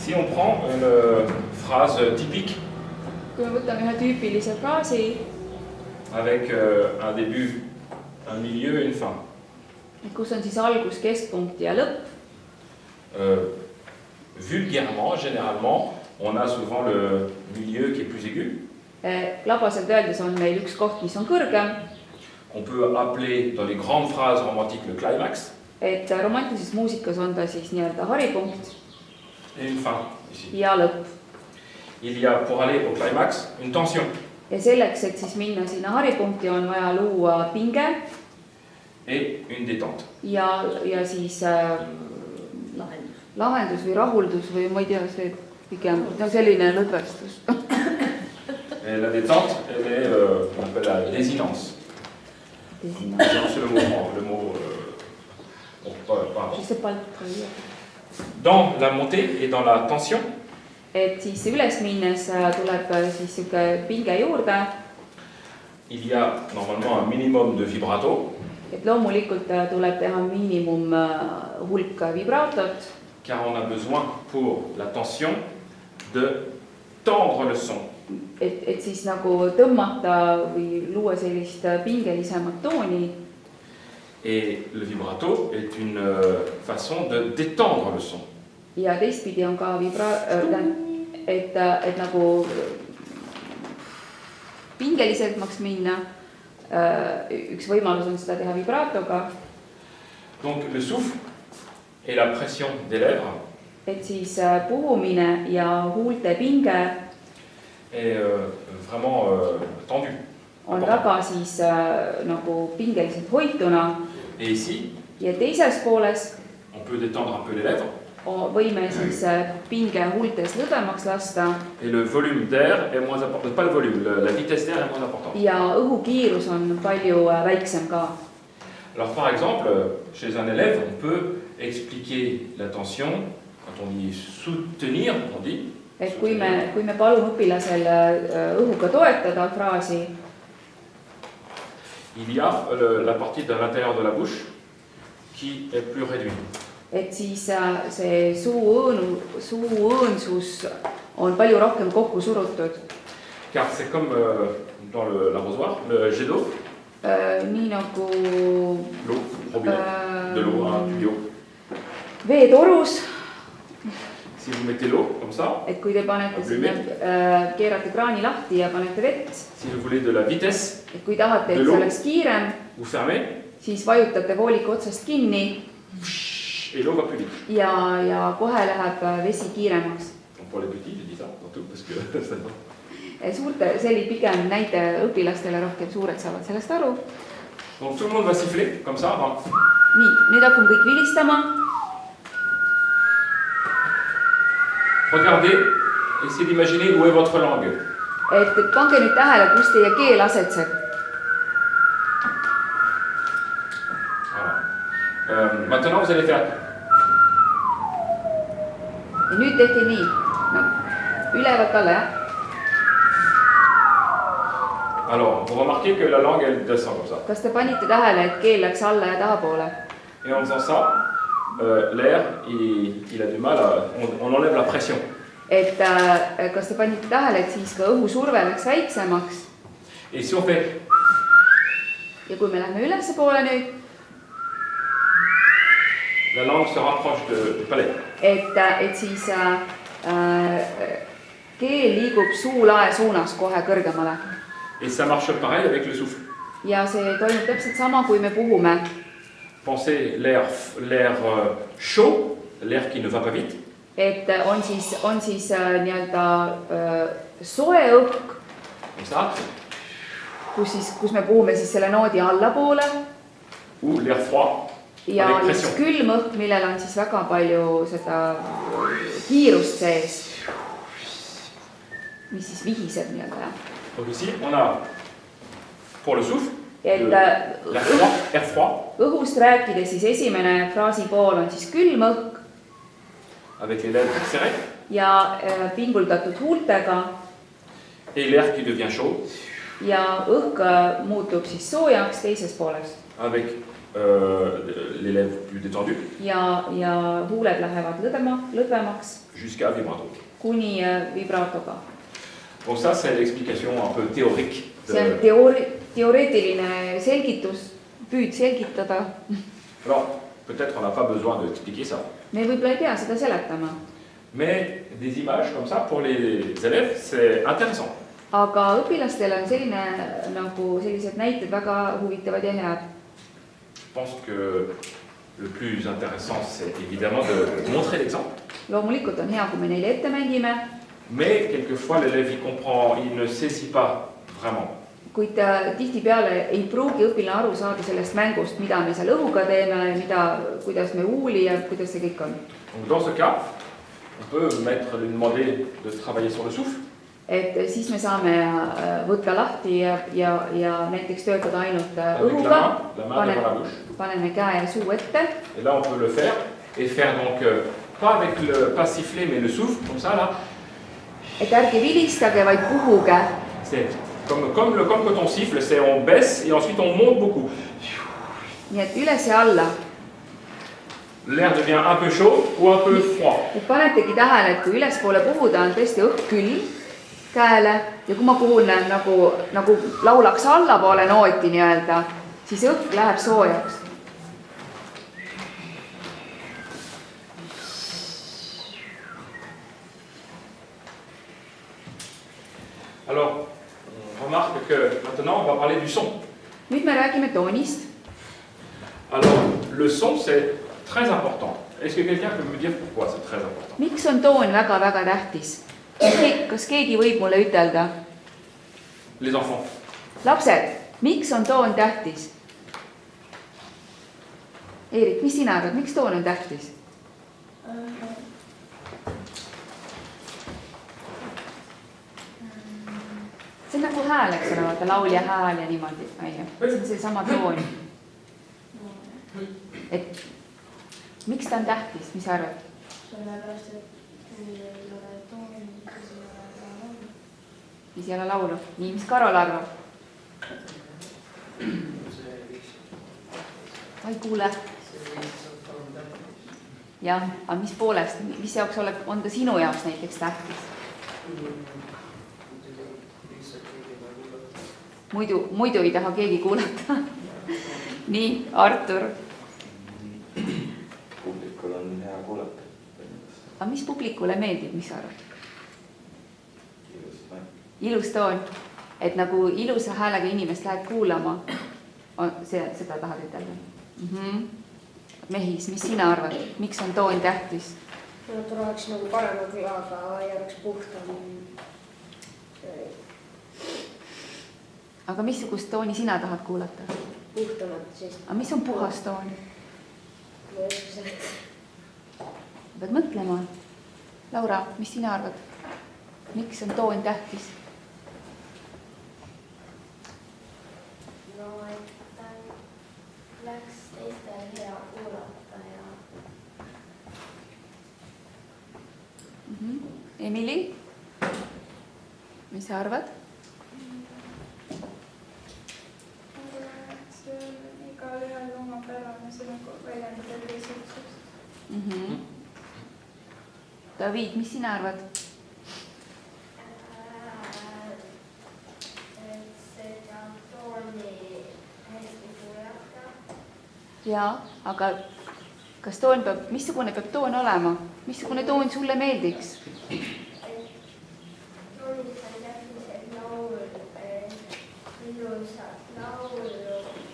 Si on prend une phrase typique kui me võtame ühe tüüpilise fraasi, avec un début, un milieu et une fin. kus on siis algus, keskpunkt ja lõpp. Vulgairement, généralement, on a souvent le milieu qui est plus aigu. Labaselt öeldes on meil üks koht, mis on kõrgem. On peut appeler dans les grandes phrases romantiques le climax. Et romantilises muusikas on ta siis nii-öelda haripunkt Et une fin ici. ja lõpp. Il y a pour aller au climax une tension. Ja selleks, et siis minna sinna haripunkti, on vaja luua pinge Et une détente. ja siis lahendus või rahuldus või ma ei tea, see pigem selline lõdvestus. Et la détente, elle est, on appelle la désinence. C'est le mot dans la montée et dans la tension. Et siis üles minnes tuleb siis siuke pinge juurde. Il y a normalement un minimum de vibrato. Et loomulikult tuleb teha miinimum hulk vibratot. Car on a besoin pour la tension de tendre le son. Et siis nagu tõmmata või luua sellist pingelisemat tooni. Et le vibrato est une façon de détendre le son. Ja teistpidi on ka et nagu pingelisemaks minna. Üks võimalus on seda teha vibratoga. Donc le souffle et la pression des lèvres. Et siis puhumine ja huulte pinge est vraiment tendu. On väga siis nagu pingeliselt hoituna. Et ici, ja teises pooles on peut détendre un peu les lèvres. Võime siis pinge huultes lõdvemaks lasta. Et le volume d'air est moins important. Pas le volume, la vitesse d'air est moins importante. Ja õhukiirus on palju väiksem ka. Alors par exemple, chez un élève, on peut expliquer la tension. Quand on dit soutenir, on dit. Et kui me palume õpilasel õhuga toetada fraasi. Il y a la partie de l'intérieur de la bouche qui est plus réduite. Et siis see suu õõnsus on palju rohkem kokku surutud. Car c'est comme dans l'arrosoir, le jet d'eau. Nii nagu l'eau, robinet, de l'eau, un tuyau. Veetorus. Si vous mettez l'eau comme ça, et kui te panete sinna, keerate kraani lahti ja panete vett. Si vous voulez de la vitesse, et kui tahate, et see oleks kiirem, vous fermez, siis vajutate vooliku otsast kinni. Et l'eau va plus vite. Ja kohe läheb vesi kiiremaks. Pour les petits, je dis ça surtout parce que suurte, see oli pigem näide õpilastele rohkem, suured saavad sellest aru. Donc tout le monde va siffler comme ça. Nii, nüüd hakkame kõik vilistama. Regardez, essayez d'imaginer où est votre langue. Et pange nüüd tähele, kus teie keel asetseb. Voilà. Maintenant, vous allez faire. Ja nüüd tehke nii. No, ülevalt alla, jah. Alors, vous remarquez que la langue, elle descend comme ça. Kas te panite tähele, et keel läks alla ja tahapoole? Et en faisant ça, l'air, il a du mal à... On enlève la pression. Et kas te panite tähele, et siis ka õhusurve läks väiksemaks? Et si on fait... Ja kui me lähme ülesse poole nüüd? La langue se rapproche du palais. Et siis keel liigub suulae suunas kohe kõrgemale. Et ça marche pareil avec le souffle. Ja see toimub täpselt sama, kui me puhume. Pensez l'air chaud, l'air qui ne va pas vite. Et on siis nii-öelda soe õhk, kus me puhume siis selle noodi allapoole. Ou l'air froid. Ja siis külm õhk, millel on siis väga palju seda kiirust sees, mis siis vihiseb nii-öelda. Donc ici, on a pour le souffle, l'air froid. Õhust rääkides siis esimene fraasi pool on siis külm õhk. Avec les lèvres serrées. Ja pinguldatud huultega. Et l'air qui devient chaud. Ja õhk muutub siis soojaks teises pooles. Avec l'élève plus détendu, ja huuled lähevad lõdvemaks jusqu'à vibrato. kuni vibratoga. Donc ça, c'est l'explication un peu théorique. See on teoreetiline selgitus, püüd selgitada. Alors, peut-être on n'a pas besoin d'expliquer ça. Me võib-olla ei pea seda seletama. Mais des images comme ça, pour les élèves, c'est intéressant. Aga õpilastel on sellised näited väga huvitavad ja head. Je pense que le plus intéressant, c'est évidemment de montrer l'exemple. Loomulikult on hea, kui me neile ette mängime. Mais quelquefois, l'élève, il comprend, il ne saisit pas vraiment. Kuid tihtipeale ei pruugi õpilane aru saada sellest mängust, mida me seal õhuga teeme, kuidas me uuli ja kuidas see kõik on. Donc dans ce cas, on peut lui demander de travailler sur le souffle. Et siis me saame võtta lahti ja näiteks töötada ainult õhuga, paneme käe ja suu ette. Et là, on peut le faire et faire donc pas siffler, mais le souffle, comme ça là. Et ärge vilistage, vaid puhuge. C'est comme quand on siffle, c'est on baisse et ensuite on monte beaucoup. Nii et üles ja alla. L'air devient un peu chaud ou un peu froid. Et panetegi tähele, et kui ülespoole puhuda on tõesti õhk küll käele ja kui ma puhun nagu laulaks allapoole nooti nii-öelda, siis õhk läheb soojaks. Alors, on remarque que maintenant, on va parler du son. Nüüd me räägime toonist. Alors, le son, c'est très important. Est-ce que quelqu'un peut me dire pourquoi c'est très important? Miks on toon väga-väga tähtis? Kas keegi võib mulle ütelda? Les enfants. Lapsed, miks on toon tähtis? Eerik, mis sina arvad, miks toon on tähtis? See on nagu hääl, eks ole, vaata laulja hääl ja niimoodi. See on see sama toon. Et miks ta on tähtis, mis sa arvad? Sellepärast, et kui ei ole tooni, siis ei ole laulu. Siis ei ole laulu. Nii, mis Karol arvab? Ma ei kuule. Jah, aga mis poolest? Mis jaoks on ta sinu jaoks näiteks tähtis? Muidu ei taha keegi kuulata. Nii, Artur. Publikul on hea kuulata. Aga mis publikule meeldib, mis sa arvad? Ilus toon. Et nagu ilusa häälega inimest lähed kuulama, seda tahad ütelda. Mehis, mis sina arvad? Miks on toon tähtis? Ta oleks nagu parema külaga ja oleks puhtam. Aga missugust tooni sina tahad kuulata? Puhtamat siis. Aga mis on puhas toon? Pead mõtlema. Laura, mis sina arvad? Miks on toon tähtis? No, et ta läks teistel hea kuulata ja... Emily, mis sa arvad? See on iga ühel oma pärane, see nagu väljendada teiseks. David, mis sina arvad? Seda tooni hästi kuulata. Jaa, aga kas toon missugune peab toon olema? Missugune toon sulle meeldiks? Toonis on täpselt laul, ilusa laulu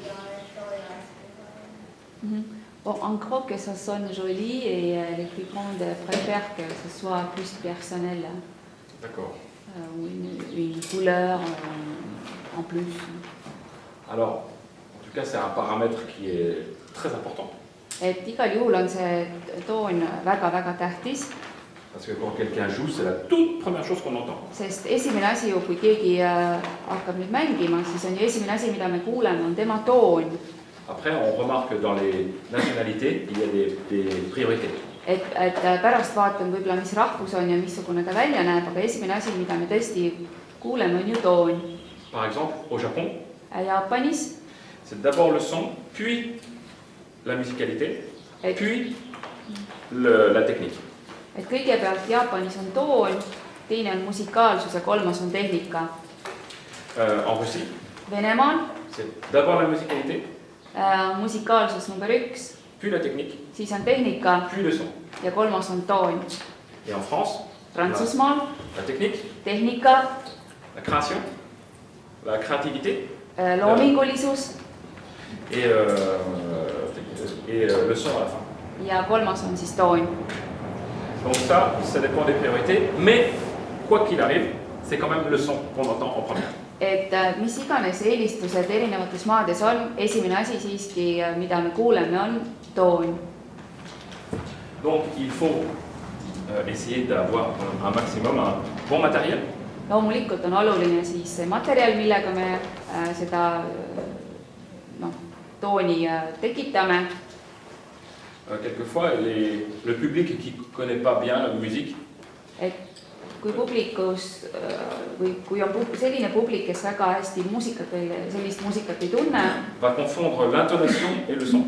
ja toilas. On croit que ça sonne joli et les plus grandes préfèrent que ce soit plus personnel. D'accord. Une couleur en plus. Alors, en tout cas, c'est un paramètre qui est très important. Et igal juhul on see toon väga-väga tähtis. Parce que quand quelqu'un joue, c'est la toute première chose qu'on entend. Sest esimene asi ju, kui keegi hakkab nüüd mängima, siis on ju esimene asi, mida me kuuleme, on tema toon. Après, on remarque dans les nationalités, il y a des priorités. Et pärast vaatan võib-olla, mis rahvus on ja missugune ta välja näeb, aga esimene asi, mida me tõesti kuuleme, on ju toon. Par exemple, au Japon, Jaapanis c'est d'abord le son, puis la musicalité, Et- puis la technique. et kõigepealt Jaapanis on toon, teine on musikaalsus ja kolmas on tehnika. En Russie, Venemaal c'est d'abord la musicalité, musikaalsus number 1, puis la technique, siis on tehnika puis le son. ja kolmas on toon. Et en France, Prantsusmaal la technique, tehnika, la création, la créativité loomingulisus et le son à la fin. ja kolmas on siis toon. Donc ça dépend des priorités, mais quoi qu'il arrive, c'est quand même le son qu'on entend en première. Et mis iganes eelistused erinevates maades on, esimene asi siiski, mida me kuuleme, on toon. Donc il faut essayer d'avoir un maximum un bon matériel. Loomulikult on oluline siis see materjal, millega me seda tooni tekitame. Quelquefois, le public qui ne connaît pas bien la musique Et kui publikus või kui on selline publik, kes väga hästi sellist muusikat ei tunne, va confondre l'intonation et le son.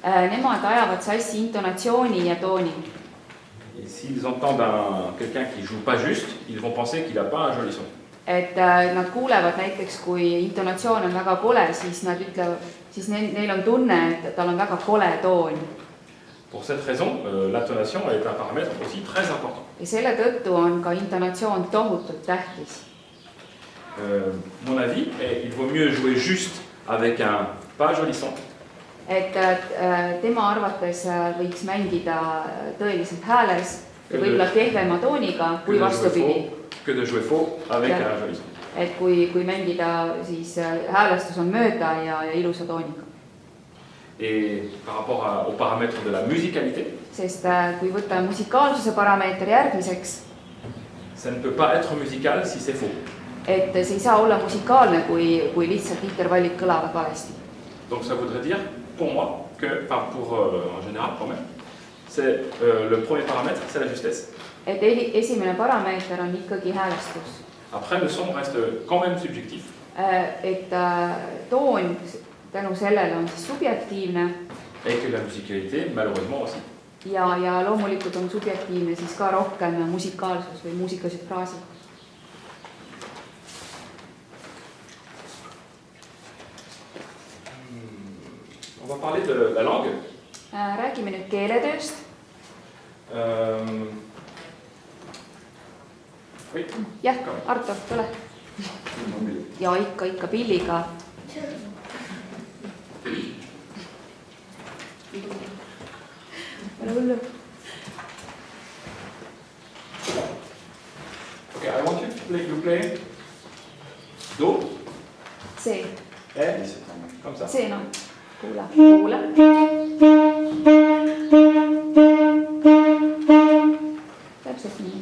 Nemad ajavad sassi intonatsiooni ja tooni. Et s'ils entendent quelqu'un qui joue pas juste, ils vont penser qu'il n'a pas un joli son. Et nad kuulevad näiteks, kui intonatsioon on väga kole, siis nad ütlevad, siis neil on tunne, et tal on väga kole toon. Pour cette raison, l'intonation est un paramètre aussi très important. Ja selle tõttu on ka intonatsioon tohutult tähtis. Mon avis est il vaut mieux jouer juste avec un pas joli son. Et tema arvates võiks mängida tõeliselt hääles ja võib-olla kehvema tooniga kui vastupidi. Que de jouer faux avec un joli son. Et kui mängida, siis häälestus on mööda ja ilusa tooniga. Et par rapport aux paramètres de la musicalité, Sest kui võtta musikaalsuse parameeter järgmiseks, ça ne peut pas être musical si c'est faux. et see ei saa olla musikaalne, kui lihtsalt intervallid kõlavad valesti. Donc ça voudrait dire, pour moi, que, enfin pour en général quand même, c'est le premier paramètre, c'est la justesse. Et esimene parameeter on ikkagi häälestus. Après, le son reste quand même subjectif. Et toon tänu sellele on siis subjektiivne Et que la musicalité, malheureusement aussi. ja loomulikult on subjektiivne siis ka rohkem musikaalsus või muusikalised fraasid. On va parler de la langue. Räägime nüüd keeletööst. Oui. Jah, Arto, tule. Ja ikka pilliga. Ole hullu. Okay, I want you play Do, See, et, comme ça. see kuula. Täpselt nii.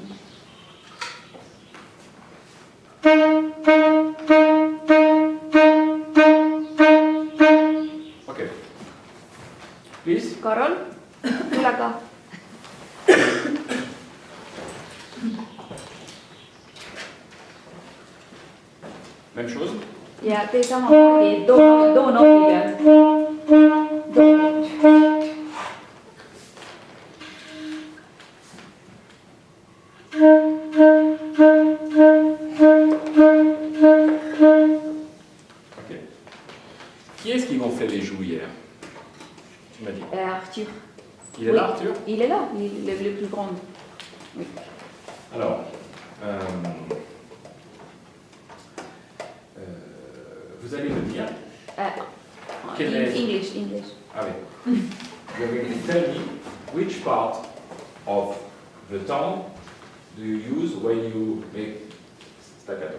Okay. Please. Karol, tule ka. Même chose. Ja tee samamoodi do nopi peal. Ok. Qui est-ce qui gonflait les joues hier? Tu m'as dit. Arthur. Il est là, Arthur? Il est là, il est le plus grand. Oui. Alors, vous allez me dire. Quel est- English. Ah oui. You're going to tell me which part of the tongue do you use when you make staccato?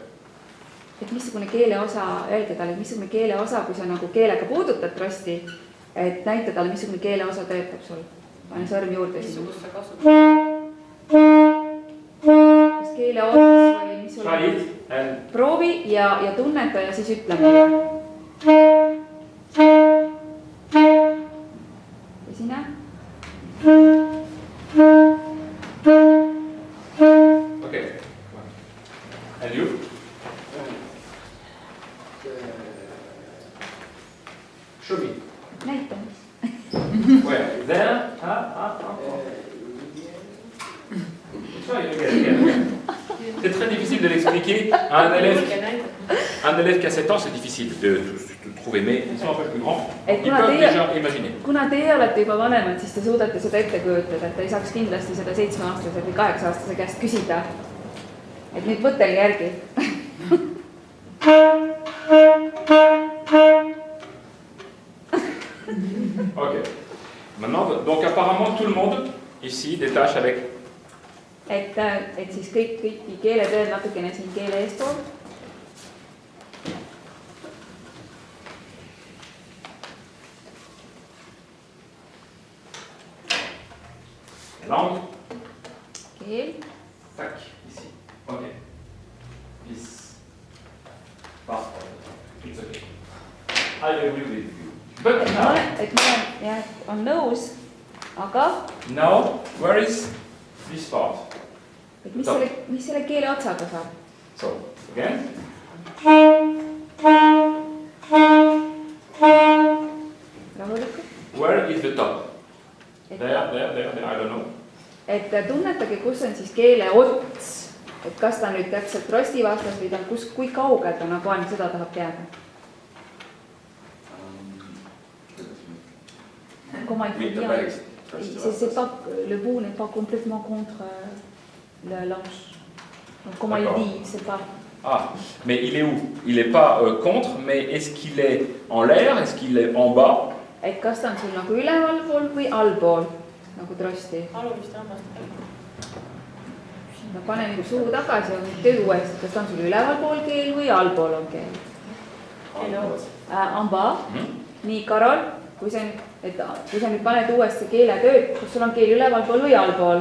Et missugune keeleosa, öelge talle, missugune keeleosa, kui sa nagu keelega puudutad rosti, et näita talle, missugune keeleosa töötab sul. Pane sõrm juurde sinna. Missugust sa kasutad? Kas keeleotsas või mis sul Try it and proovi ja tunneta ja siis ütle meile. Ja sina? okay. And you? Show me. Näita. Where? There? Try again. C'est très difficile de l'expliquer à un élève qui a 7 ans, c'est difficile de trouver, mais ils sont un peu plus grands. Ils peuvent déjà imaginer. Kuna teie olete juba vanemad, siis te suudate seda ette kujutada, et ta ei saaks kindlasti seda 7-aastase või 8-aastase käest küsida. Et nüüd mõtelge järgi. Ok. Maintenant, donc apparemment tout le monde ici détache avec. Et siis kõiki keeletööd natukene siin keele eest toob. Langue. Keel. Tac, ici. Ok. Peace. Parfait. It's okay. I agree with you. But now, Et ma olen, jah, on nõus, aga now, where is this part? et mis selle keele otsaga saab? So, again. Rahulikult. Where is the top? There, I don't know. Et tunnetage, kus on siis keele ots. Et kas ta nüüd täpselt rosti vastas või ta on kui kaugel ta nagu on, seda tahab teada. Comment il faut dire? Le bout n'est pas complètement contre la lanche. Donc comment il dit, c'est pas. Ah, mais il est où? Il n'est pas contre, mais est-ce qu'il est en l'air? Est-ce qu'il est en bas? Et kas ta on sul nagu ülevalpool või allpool, nagu trosti? Alumiste hammaste taga. No pane nagu suu tagasi ja teed uuesti, kas ta on sul ülevalpool keel või allpool on keel? En bas. Nii, Karol, kui sa nüüd paned uuesti keele tööd, kus sul on keel ülevalpool või allpool?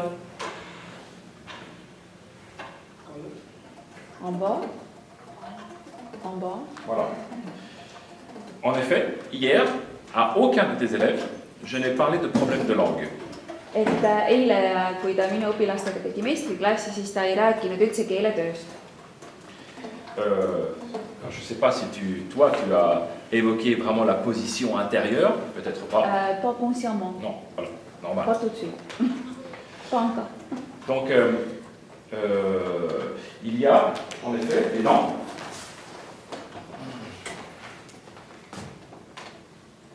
En bas. En bas. Voilà. En effet, hier, à aucun de tes élèves, je n'ai parlé de problème de langue. Et eile, kui ta minu õpilastega tegi meistriklassi, siis ta ei rääkinud üldse keeletööst. Je ne sais pas si toi, tu as évoqué vraiment la position intérieure, peut-être pas. Pas consciemment. Non, voilà, normal. Pas tout de suite. Pas encore. Donc, il y a, en effet, des dents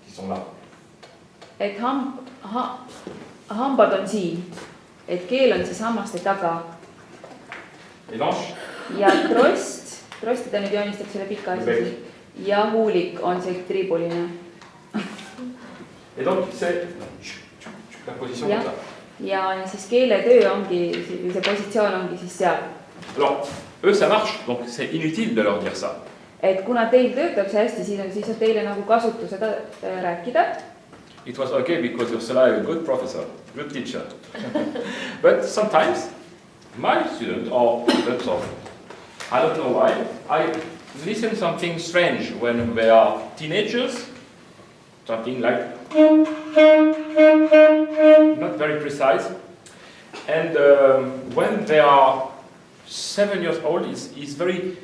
qui sont là. Et hambad on siin, et keel on siis hammaste taga. Les lanches. Ja trosti ta nüüd joonistab selle pika asja. Ja huulik on see triibuline. Et donc, c'est la position comme ça. Ja siis keeletöö ongi, see positsioon ongi siis seal. Alors, eux, ça marche, donc c'est inutile de leur dire ça. Et kuna teil töötab see hästi, siis on teile nagu kasutu seda rääkida. It was okay because Ursula is a good professor, good teacher. But sometimes, my students or students of, I don't know why, I listen something strange when they are teenagers, something like, not very precise. And when they are 7 years old, it's very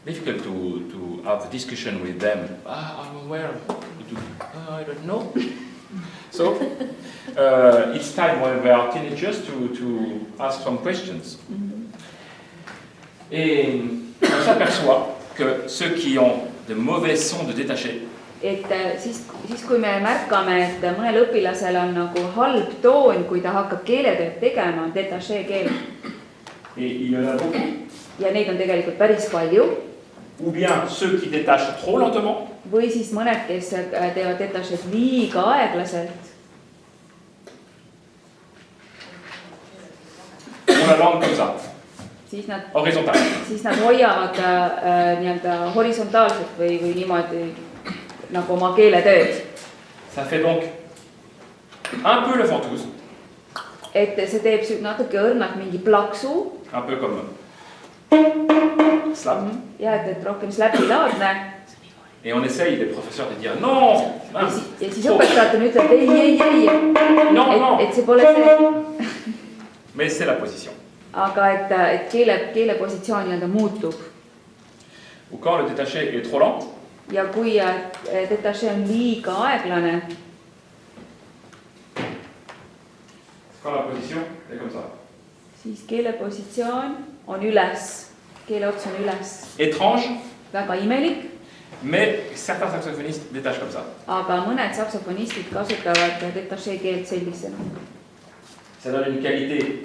difficult to have a discussion with them. I'm aware, I don't know. So it's time when they are teenagers to ask some questions. Et on s'aperçoit que ceux qui ont de mauvais sons de détaché. Et siis kui me märkame, et mõnel õpilasel on nagu halb toon, kui ta hakkab keeletööd tegema, on détaché keel. Ja neid on tegelikult päris palju. Ou bien ceux qui détachent trop lentement. Või siis mõned, kes teevad détachéd liiga aeglaselt. On la langue comme ça. Horizontal. Siis nad hoiavad nii-öelda horisontaalselt või niimoodi nagu oma keeletööd. Ça fait donc un peu le ventouse. Et see teeb natuke õrnalt mingi plaksu. Un peu comme slap. Ja, et rohkem slapilaadne. Et on essaye, les professeurs, de dire non. Ja siis õpetajad ütleb ei. Non. Et see pole see. Mais c'est la position. Aga et keele positsioon nii-öelda muutub. Ou quand le détaché est trop lent. Ja kui détaché on liiga aeglane. Quand la position est comme ça. siis keele positsioon on üles, keele ots on üles. Étrange, Väga imelik, mais certains saxophonistes détachent comme ça. aga mõned saksofonistid kasutavad detaché keelt sellisena. Ça donne une qualité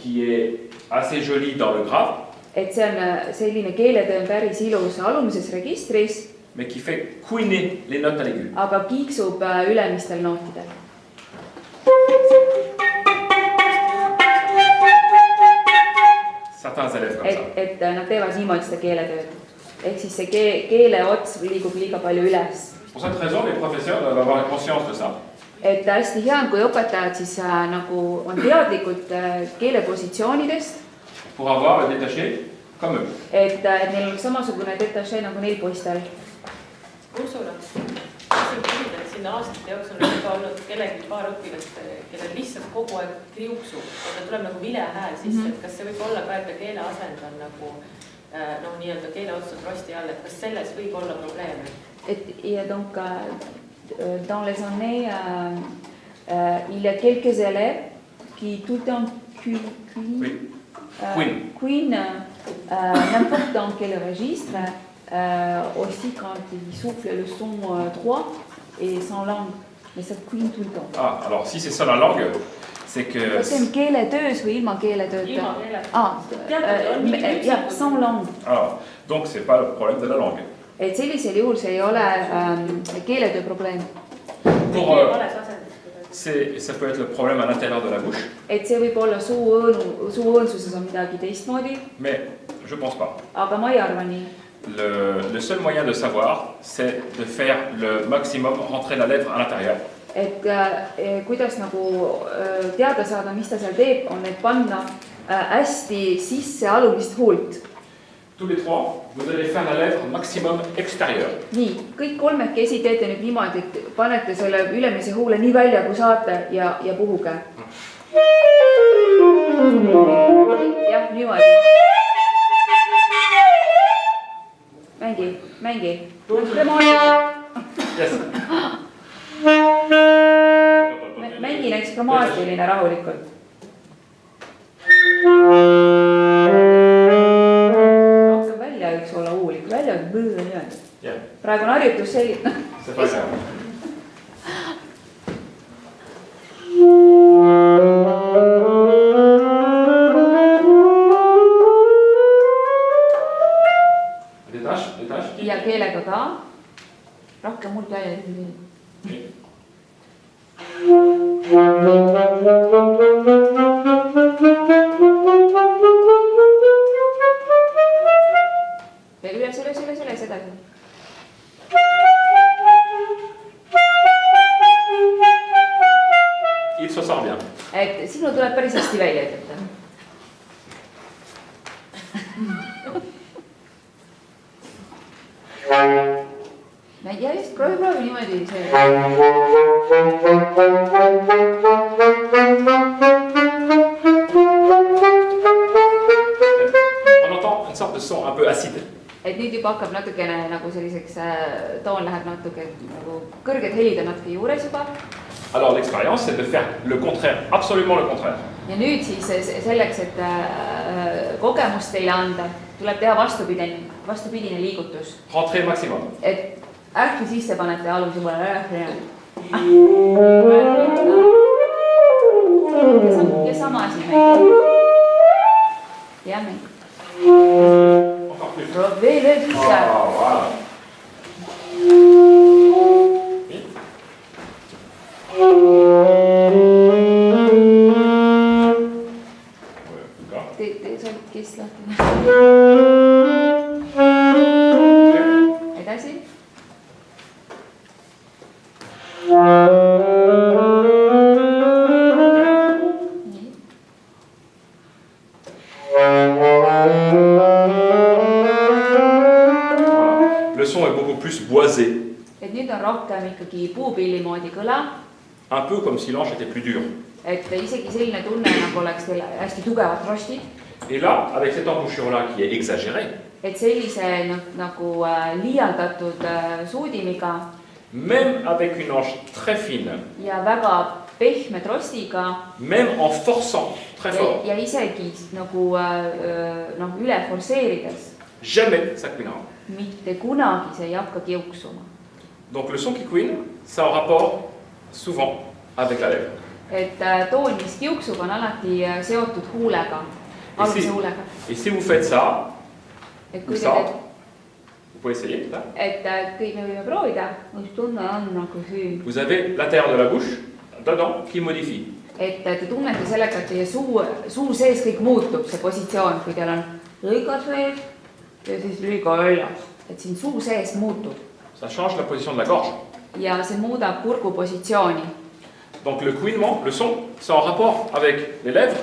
qui est assez jolie dans le grave, Et see on selline keeletöö on päris ilus alumises registris, mais qui fait couiner les notes à l'aigu. aga kiiksub ülemistel nootidel. Certains élèves comme ça. Et nad teevad niimoodi seda keeletööd. Ehk siis see keele ots liigub liiga palju üles. Pour cette raison, les professeurs doivent avoir conscience de ça. Et hästi hea on, kui õpetajad siis nagu on teadlikud keelepositsioonidest, Pour avoir le détaché comme eux. et neil oleks samasugune detaché nagu neil poistel. usun, et sinna aastate jooksul on juba olnud kellegi paar õpilast, kellel lihtsalt kogu aeg kriuksub, et tuleb nagu vilehääl sisse, et kas see võib olla ka, et keele asend on nagu nii-öelda keele otsad rosti all, et kas selles võib olla probleeme? Et donc, dans les années, il y a quelques élèves qui tout le temps couinent n'importe dans quel registre, aussi quand ils soufflent le son droit et sans langue, mais ça couine tout le temps. Ah, alors si c'est ça la langue, c'est que... See on keeletöös või ilma keeletööta? Ilma keele. Jah, sans langue. Alors, donc c'est pas le problème de la langue. Et sellisel juhul see ei ole keeletöö probleem. Ça peut être le problème à l'intérieur de la bouche. Et see võib olla suuõõnsuses on midagi teistmoodi. Mais je pense pas. Aga ma ei arva nii. Le seul moyen de savoir, c'est de faire le maximum rentrer la lèvre à l'intérieur. Et kuidas nagu teada saada, mis ta seal teeb, on need panna hästi sisse alumist huult. Tous les trois, vous allez faire la lèvre maximum extérieure. Nii, kõik kolmekesi teete nüüd niimoodi, et panete selle ülemise huule nii välja, kui saate ja puhuge. Jah, niimoodi. Mängi. Yes. Mängi näiteks kromaatiline rahulikult. Rohkem välja võiks olla huulik, välja niimoodi. Praegu on harjutus selline. C'est pas grave. Détache. Ja keelega ka. Rohkem mult välja. Veel üles edasi. Il se sort bien. Et sinu tuleb päris hästi välja ütelda. Ja just proovi niimoodi see. On entend une sorte de son un peu acide. Et nüüd juba hakkab natukene nagu selliseks toon läheb natuke nagu kõrged helid on natuke juures juba. Alors l'expérience, c'est de faire le contraire, absolument le contraire. Ja nüüd siis selleks, et kogemust teile anda, tuleb teha vastupidine liigutus. Rentrez maximum. Et ähki sisse panete alumise poole. Ja sama asi mängib. Ja mängib. Veel sisse. Voilà. Tee sa kes lahti. Edasi. Le son est beaucoup plus boisé. Et nüüd on rohkem ikkagi puupilli moodi kõla. Un peu comme si l'ange était plus dur. Et isegi selline tunne nagu oleks teil hästi tugevad rostid. Et là, avec cette embouchure-là qui est exagérée, Et sellise nagu liialdatud suudimiga même avec une ange très fine, ja väga pehme trostiga même en forçant très fort. ja isegi nagu noh, üle forsseerides. Jamais ça couinera. Mitte kunagi see ei hakka kiuksuma. Donc le son qui couine, c'est en rapport souvent avec la lèvre. Et toon, mis kiuksub, on alati seotud huulega, aluse huulega. Et si vous faites ça, Et ou kui ça, te vous pouvez essayer. Là. et kõik me võime proovida, mis tunne on nagu siin. Vous avez l'intérieur de la bouche, dedans, qui modifie. Et te tunnete sellega, et teie suu sees kõik muutub, see positsioon, kui teil on lõiga sees ja siis lühiga väljas. Et siin suu sees muutub. Ça change la position de la gorge. Ja see muudab kurgu positsiooni. Donc le couinement, le son, c'est en rapport avec les lèvres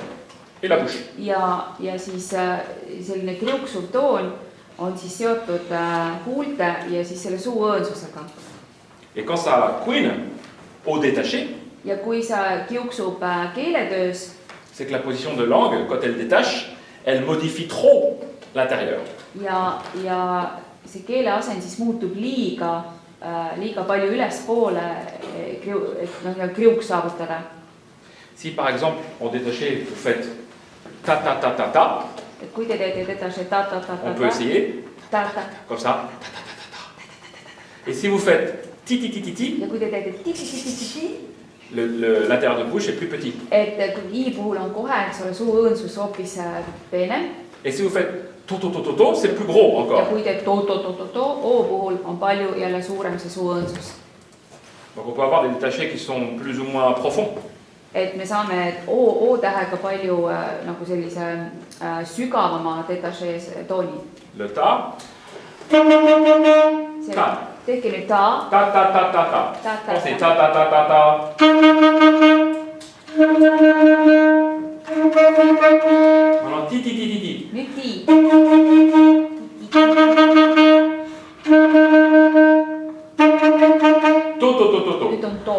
et la bouche. Ja siis selline kriuksuv toon on siis seotud huulte ja siis selle suu õõnsusega. Et quand ça couine au détaché, Ja kui sa kiuksub keeletöös, c'est que la position de langue, quand elle détache, elle modifie trop l'intérieur. ja see keeleasend siis muutub liiga palju ülespoole, et kriuks saavutada. Si par exemple, en détaché, vous faites ta ta ta ta ta, Et kui te teete detaché on peut essayer, comme ça. Et si vous faites ti ti ti ti ti, ja kui te teete titi, l'intérieur de bouche est plus petit. et kui i puhul on kohe, eks ole, suu õõnsus hoopis peenem. Et si vous faites to to to to to, c'est plus gros Ja encore. kui teed to, o puhul on palju jälle suurem see suu õõnsus. Donc on peut avoir des détachés qui sont plus ou moins profonds. Et me saame o tähega palju nagu sellise sügavama detaché tooni. Le ta, Tehke nüüd ta. ta ta ta ta ta. Ta, ta, Quand c'est ta. ta ta ta ta ta. Maintenant ti ti ti ti ti. Nüüd ti. To to to to to. Nüüd on to.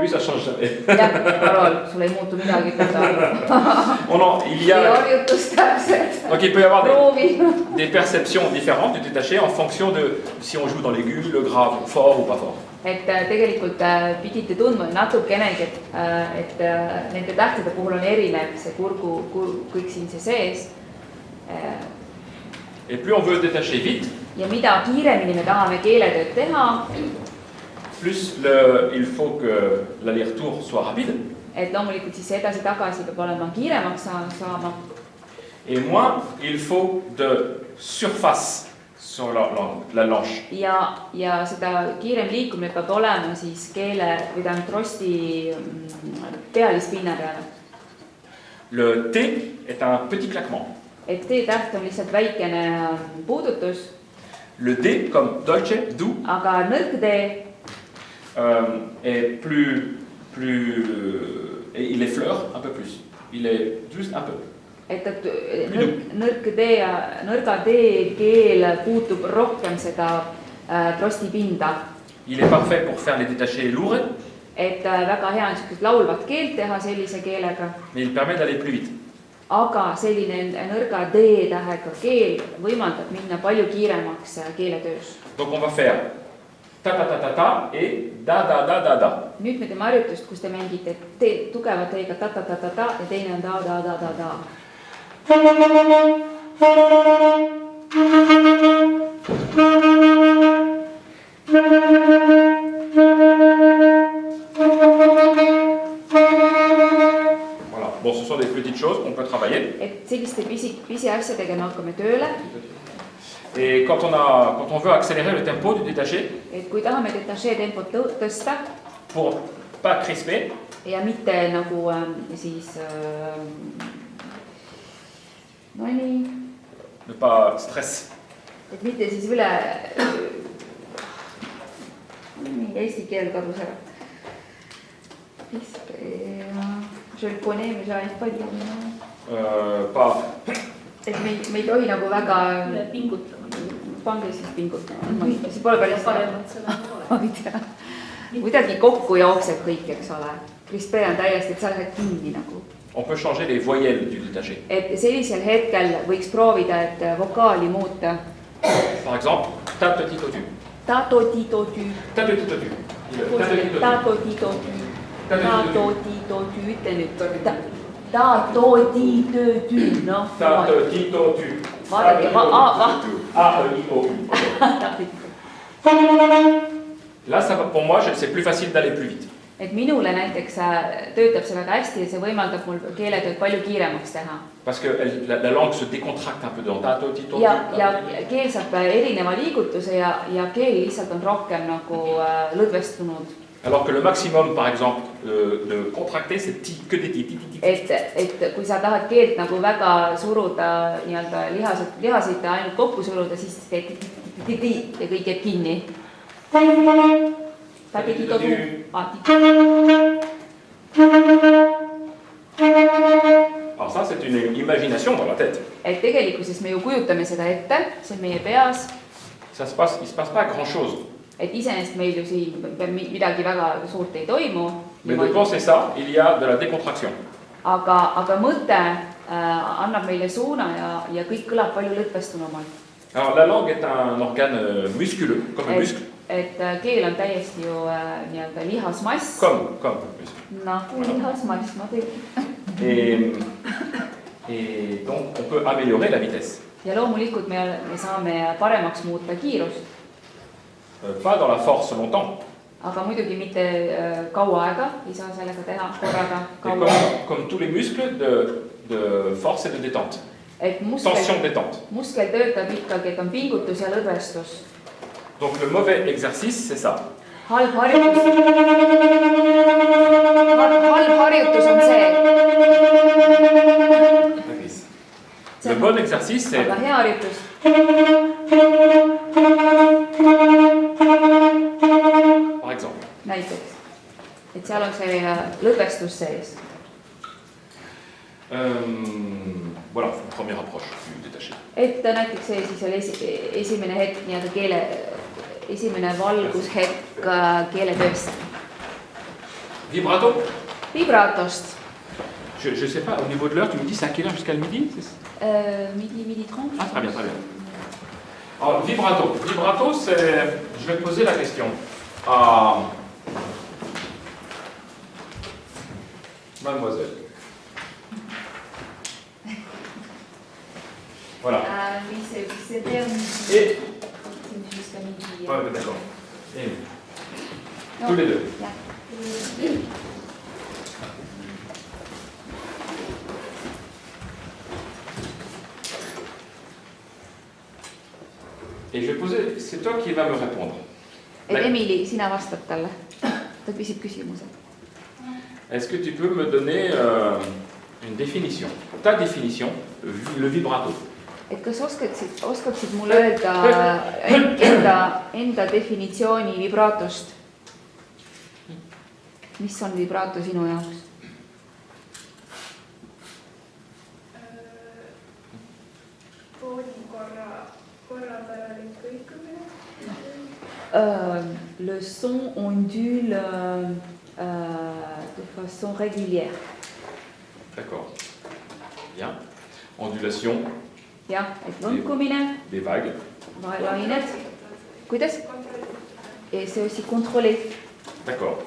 Lui ça change jamais. Jah, Karol, sul ei muutu midagi Il y a harjutus täpselt. donc il peut y avoir Proovi. des perceptions différentes du détaché en fonction de si on joue dans l'aigu, le grave, fort ou pas fort. Et tegelikult pidite tundma natukenegi, et nende tähtede puhul on erinev see kurgu kõik siin see sees. Et plus on veut détacher vite, Ja mida kiiremini me tahame keeletööd teha, plus il faut que l'aller-retour soit rapide. et loomulikult siis see edasi-tagasi peab olema kiiremaks saama. Et moins il faut de surface sur la lange. Ja seda kiirem liikumine peab olema siis keele või tähendab trosti pealispinna peale. Le T est un petit claquement. Et T-täht on lihtsalt väikene puudutus, Le D comme dolce, doux, aga nõrk D est et il effleure un peu plus. Il est juste un peu. et nõrk D ja nõrga D keel puutub rohkem seda trostipinda. Il est parfait pour faire les détachés lourds, Et väga hea on niisugust laulvat keelt teha sellise keelega, mais il permet d'aller plus vite. aga selline nõrga D-tähega keel võimaldab minna palju kiiremaks keeletöös. Donc on va faire ta ta ta ta ta et da da da da da. Nüüd me teeme harjutust, kus te mängite tugeva T-ga ta-ta-ta-ta-ta ja teine on da-da-da-da-da. Voilà. Bon, ce sont des petites choses qu'on peut travailler. Et selliste pisiasjadega me hakkame tööle. Et quand on veut accélérer le tempo du détaché, Et kui tahame detaché tempot tõsta pour pas crisper, ja mitte nagu siis no nii, ne pas stress. et mitte siis üle nii, eesti keel kadus ära. Je le connais, mais j'arrive pas à dire. Pas Et me ei tohi nagu väga pingutama. pange siis pingutama. See pole päris paremat sõna ei ole. ma ei tea. Kuidagi kokku jookseb kõik, eks ole. Crispé on täiesti, et sa lähed kinni nagu. on peut changer les voyelles du détaché. Et sellisel hetkel võiks proovida, et vokaali muuta. Par exemple, ta-te-ti-to-tu. Ta-to-ti-to-tü. Ta-te-ti-to-tu. Ta-te-ti-to-tu. Ta-to-ti-to-tü. Ta-to-ti-to-tü. Ütle nüüd. Ta-to-ti-to-tü. Noh. Ta-te-ti-to-tu. Vaadake, A-E-I-O-U. Là, ça, pour moi, c'est plus facile d'aller plus vite. Et minule näiteks töötab see väga hästi ja see võimaldab mul keeletööd palju kiiremaks teha. Parce que la langue se décontracte un peu dans ta-to-ti-to-tu. Ja keel saab erineva liigutuse ja keel lihtsalt on rohkem nagu lõdvestunud. Alors que le maximum, par exemple, de contracter, c'est que des ti-ti-ti-ti. Et kui sa tahad keelt nagu väga suruda, nii-öelda lihaseid ainult kokku suruda, siis teed ti-ti-ti ja kõik jääb kinni. Alors ça, c'est une imagination dans la tête. Et tegelikkuses me ju kujutame seda ette, see on meie peas. Il se passe pas grand-chose. Et iseenesest meil ju siin midagi väga suurt ei toimu. Mais de penser ça, il y a de la décontraction. Aga mõte annab meile suuna ja kõik kõlab palju lõdvestunumalt. Alors la langue est un organe musculeux, comme un muscle. Et keel on täiesti ju nii-öelda lihasmass. Comme Nagu lihasmass, ma tegin. Et donc on peut améliorer la vitesse. Ja loomulikult me saame paremaks muuta kiirust. Pas dans la force longtemps. Aga muidugi mitte kaua aega, ei saa sellega teha korraga kaua. Comme tous les muscles de force et de détente. Tension détente. Muskel töötab ikkagi, et on pingutus ja lõdvestus. Donc le mauvais exercice, c'est ça. Halb harjutus on see. Le bon exercice, c'est... Aga hea harjutus. Par exemple. Näiteks. Et seal on see lõdvestus sees. Voilà, une première approche plus détachée. Et näiteks see siis oli esimene hetk nii-öelda keele, esimene valgushetk keeletöösse. Vibrato. Vibratost. Je sais pas, au niveau de l'heure, tu me dis c'est à quelle heure jusqu'à le midi? Midi 30. Ah, très bien, très bien. Alors, vibrato. Vibrato, c'est... Je vais poser la question à mademoiselle. Voilà. Oui, c'est vers midi. Et... C'est jusqu'à midi. Ouais, d'accord. Et... Tous les deux. Et je vais poser, c'est toi qui vas me répondre. Et Emily, sina vastad talle. Ta küsib küsimuse. Est-ce que tu peux me donner une définition? Ta définition, le vibrato. Et kas oskaksid mulle öelda enda definitsiooni vibratost? Mis on vibrato sinu jaoks? Tooni korrapäralik kõikumine. Le son ondule de façon régulière. D'accord. Bien. Ondulation. Jah, et lõnkumine. Des vagues. Lained. Kuidas? Et c'est aussi contrôlé. D'accord.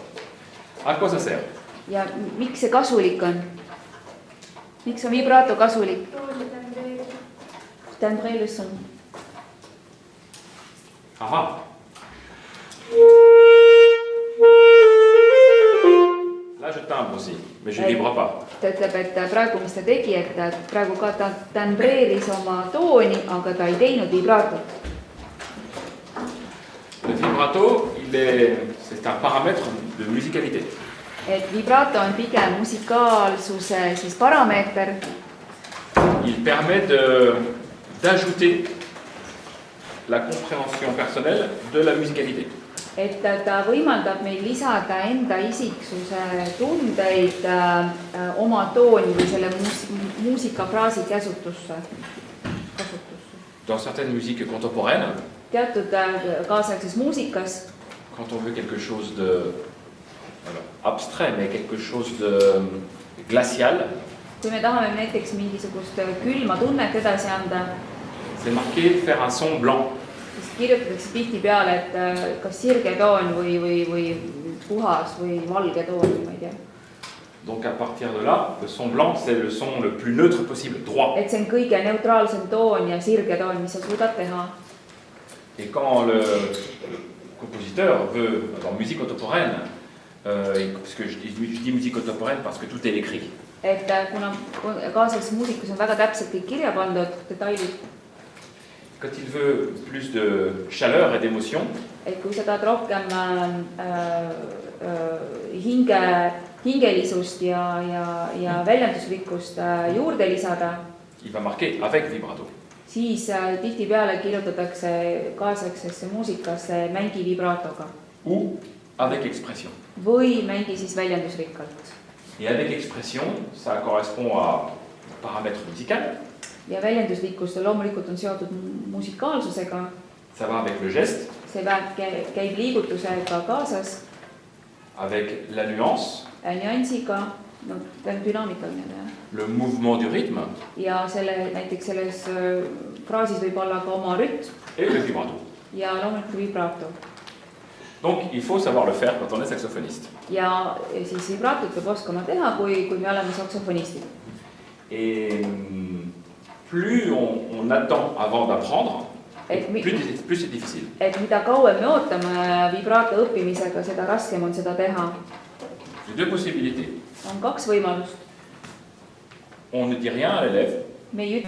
À quoi ça sert? Ja miks see kasulik on? Miks on vibrato kasulik? Tooni Timbrer le son. Ah. Là, je timbre aussi, mais je ne vibre pas. Ta ütleb, et praegu, mis ta tegi, et praegu ka ta timbreeris oma tooni, aga ta ei teinud vibratot. Le vibrato, c'est un paramètre de musicalité. Et vibrato on pigem musikaalsuse siis parameeter. Il permet d'ajouter la compréhension personnelle de la musicalité. Et ta võimaldab meil lisada enda isiksuse tundeid oma tooni või selle muusikafraasi käsutusse. Dans certaines musiques contemporaines, teatud kaasaegses muusikas, quand on veut quelque chose de abstrait, mais quelque chose de glacial, kui me tahame näiteks mingisugust külma tunnet edasi anda, c'est marqué faire un son blanc. Sest kirjutatakse tihtipeale, et kas sirge toon või puhas või valge toon, ma ei tea. Donc à partir de là, le son blanc, c'est le son le plus neutre possible, droit. Et see on kõige neutraalsem toon ja sirge toon, mis sa suudad teha. Et quand le compositeur veut, dans musique contemporaine, parce que je dis musique contemporaine parce que tout est écrit. Et kuna kaasaegses muusikus on väga täpselt kõik kirja pandud, detailid, Quand il veut plus de chaleur et d'émotion, et kui sa tahad rohkem hingelisust ja väljendusrikkust juurde lisada, il va marquer avec vibrato. siis tihtipeale kirjutatakse kaasaegsesse muusikasse mängi vibratoga Ou avec expression. või mängi siis väljendusrikkalt. Et avec expression, ça correspond à paramètre musical, Ja väljenduslikkus loomulikult on seotud musikaalsusega, ça va avec le geste, see käib liigutusega kaasas, avec la nuance, nüansiga, no ta on dünaamikaline, le mouvement du rythme ja näiteks selles fraasis võib olla ka oma rütm et le vibrato. ja loomulikult vibrato. Donc il faut savoir le faire quand on est saxophoniste. Ja siis vibratot peab oskama teha, kui me oleme saksofonistid. Et plus on attend avant d'apprendre, plus c'est difficile. Et mida kauem me ootame vibrato õppimisega, seda raskem on seda teha. J'ai deux possibilités. On kaks võimalust. On ne dit rien à l'élève. Me ei ütle